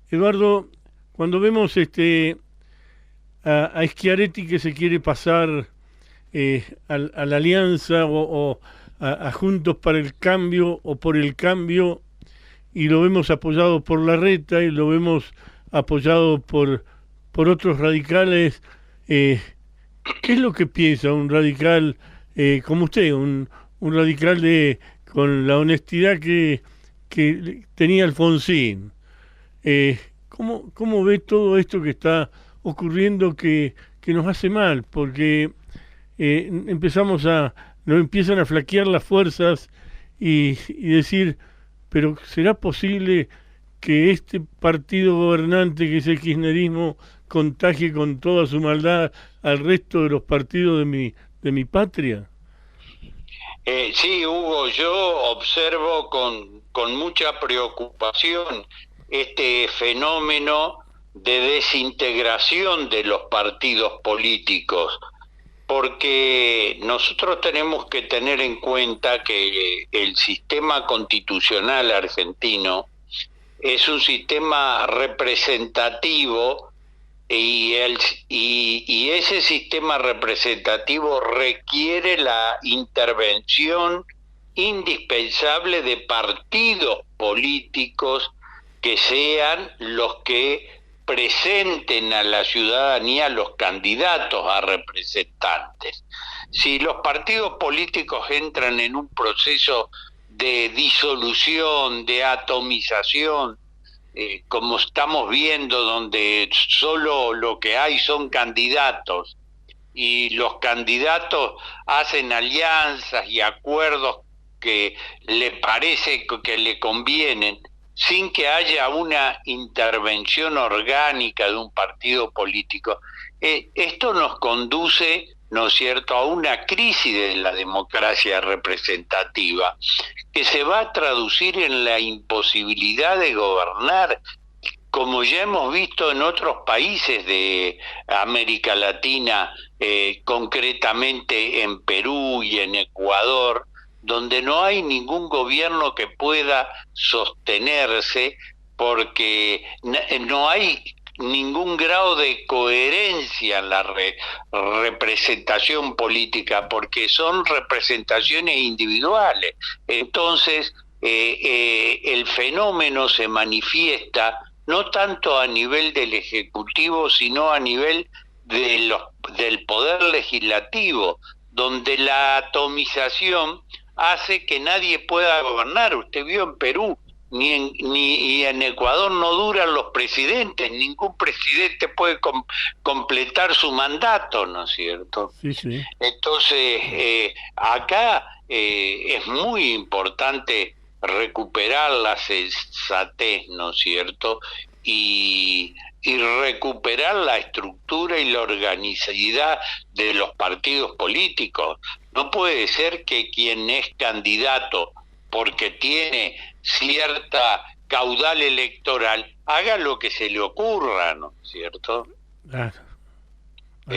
Eduardo, cuando vemos a Schiaretti que se quiere pasar a la alianza o a Juntos para el Cambio o por el Cambio, y lo vemos apoyado por Larreta y lo vemos apoyado por otros radicales, eh, ¿qué es lo que piensa un radical como usted, un radical con la honestidad que tenía Alfonsín? ¿Cómo ve todo esto que está ocurriendo que nos hace mal? Porque nos empiezan a flaquear las fuerzas y decir, pero ¿será posible que este partido gobernante que es el kirchnerismo contagie con toda su maldad al resto de los partidos de mi patria? Sí, Hugo, yo observo con mucha preocupación este fenómeno de desintegración de los partidos políticos, porque nosotros tenemos que tener en cuenta que el sistema constitucional argentino es un sistema representativo y ese sistema representativo requiere la intervención indispensable de partidos políticos que sean los que presenten a la ciudadanía los candidatos a representantes. Si los partidos políticos entran en un proceso de disolución, de atomización, como estamos viendo, donde solo lo que hay son candidatos y los candidatos hacen alianzas y acuerdos que le parece que le convienen, sin que haya una intervención orgánica de un partido político. Esto nos conduce, ¿no es cierto?, a una crisis de la democracia representativa, que se va a traducir en la imposibilidad de gobernar, como ya hemos visto en otros países de América Latina, concretamente en Perú y en Ecuador, donde no hay ningún gobierno que pueda sostenerse porque no hay ningún grado de coherencia en la representación política, porque son representaciones individuales. Entonces, el fenómeno se manifiesta no tanto a nivel del Ejecutivo, sino a nivel del Poder Legislativo, donde la atomización hace que nadie pueda gobernar. Usted vio en Perú, ni en Ecuador no duran los presidentes, ningún presidente puede completar su mandato, ¿no es cierto? Sí, sí. Entonces, acá es muy importante recuperar la sensatez, ¿no es cierto? Y recuperar la estructura y la organicidad de los partidos políticos. No puede ser que quien es candidato porque tiene cierta caudal electoral haga lo que se le ocurra, ¿no es cierto? Ah, ah.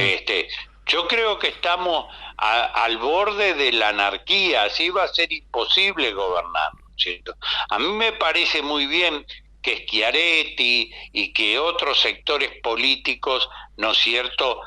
Yo creo que estamos al borde de la anarquía, así va a ser imposible gobernar, ¿no es cierto? A mí me parece muy bien que Schiaretti y que otros sectores políticos, ¿no es cierto?,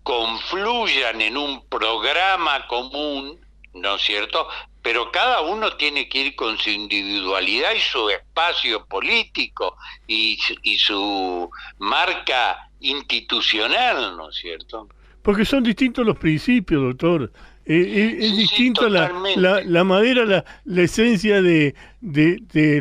confluyan en un programa común, ¿no es cierto?, pero cada uno tiene que ir con su individualidad y su espacio político y su marca institucional, ¿no es cierto? Porque son distintos los principios, doctor. Es Sí, sí, distinto totalmente. la madera, la esencia de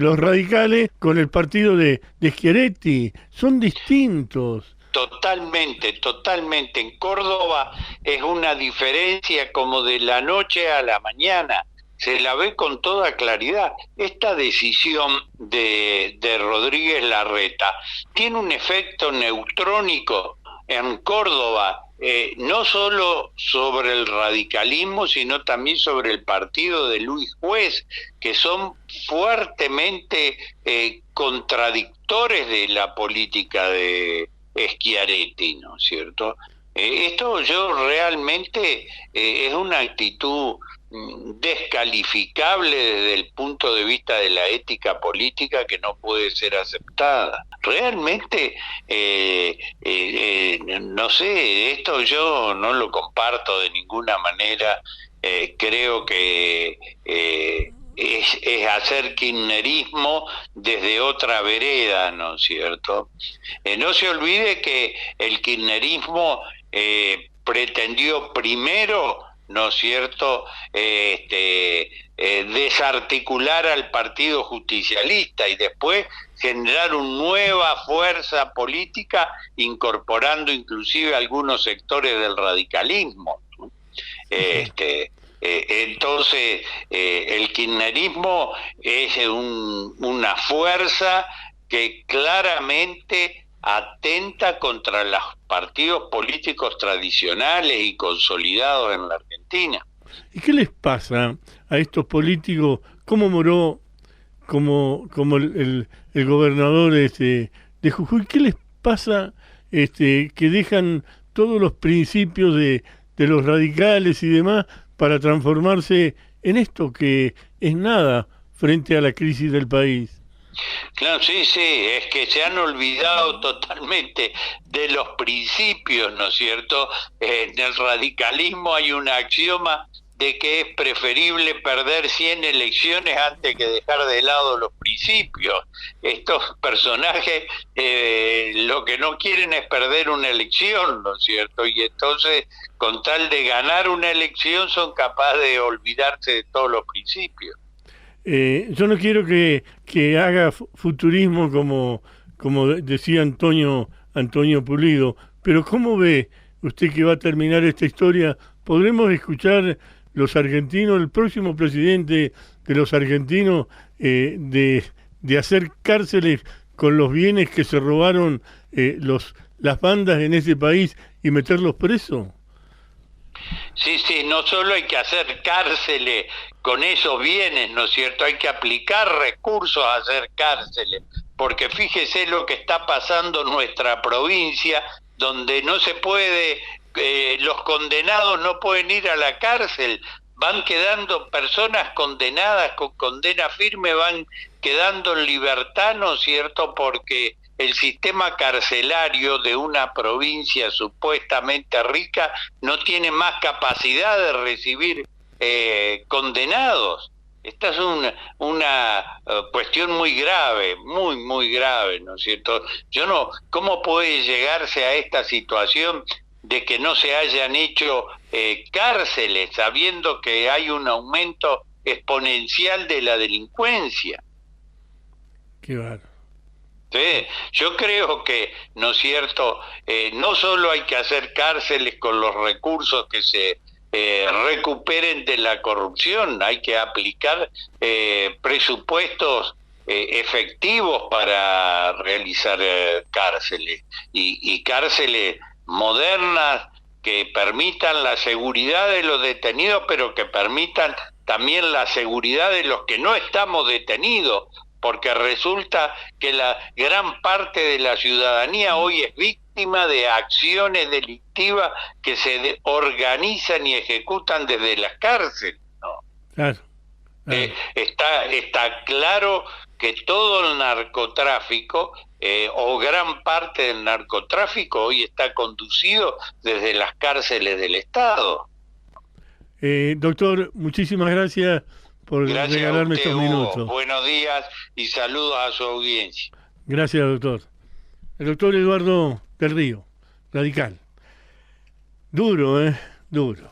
los radicales con el partido de Schiaretti. Son distintos. Totalmente, totalmente. En Córdoba es una diferencia como de la noche a la mañana. Se la ve con toda claridad. Esta decisión de Rodríguez Larreta tiene un efecto neutrónico en Córdoba, no solo sobre el radicalismo, sino también sobre el partido de Luis Juez, que son fuertemente contradictores de la política de Schiaretti, ¿no es cierto? Esto yo realmente es una actitud descalificable desde el punto de vista de la ética política que no puede ser aceptada. realmente, no sé, esto yo no lo comparto de ninguna manera. Creo que es hacer kirchnerismo desde otra vereda, ¿no es cierto? No se olvide que el kirchnerismo pretendió primero, ¿no es cierto?, desarticular al Partido Justicialista y después generar una nueva fuerza política incorporando inclusive algunos sectores del radicalismo. Entonces, el kirchnerismo es una fuerza que claramente atenta contra los partidos políticos tradicionales y consolidados en la Argentina. ¿Y qué les pasa a estos políticos como Moró, como el gobernador de Jujuy? ¿Qué les pasa que dejan todos los principios de los radicales y demás para transformarse en esto que es nada frente a la crisis del país? Claro, sí, es que se han olvidado totalmente de los principios, ¿no es cierto? En el radicalismo hay un axioma de que es preferible perder 100 elecciones antes que dejar de lado los principios. Estos personajes lo que no quieren es perder una elección, ¿no es cierto? Y entonces, con tal de ganar una elección, son capaces de olvidarse de todos los principios. Yo no quiero que haga futurismo como decía Antonio Pulido, pero ¿cómo ve usted que va a terminar esta historia? ¿Podremos escuchar los argentinos, el próximo presidente de los argentinos, de hacer cárceles con los bienes que se robaron las bandas en ese país y meterlos presos? Sí, no solo hay que hacer cárceles con esos bienes, ¿no es cierto? Hay que aplicar recursos a hacer cárceles, porque fíjese lo que está pasando en nuestra provincia, donde no se puede, los condenados no pueden ir a la cárcel, van quedando personas condenadas con condena firme, van quedando en libertad, ¿no es cierto?, porque el sistema carcelario de una provincia supuestamente rica no tiene más capacidad de recibir condenados. Esta es una cuestión muy grave, muy grave, ¿no es cierto? ¿Cómo puede llegarse a esta situación de que no se hayan hecho cárceles, sabiendo que hay un aumento exponencial de la delincuencia? Qué bárbaro. Sí, yo creo que, ¿no es cierto?, no solo hay que hacer cárceles con los recursos que se recuperen de la corrupción, hay que aplicar presupuestos efectivos para realizar cárceles y cárceles modernas que permitan la seguridad de los detenidos, pero que permitan también la seguridad de los que no estamos detenidos, porque resulta que la gran parte de la ciudadanía hoy es víctima de acciones delictivas que se organizan y ejecutan desde las cárceles, ¿no? Claro. Está claro que todo el narcotráfico o gran parte del narcotráfico hoy está conducido desde las cárceles del Estado. Doctor, muchísimas gracias por regalarme a usted, estos minutos. Buenos días y saludos a su audiencia. Gracias, doctor. El doctor Eduardo del Río, radical. Duro, duro.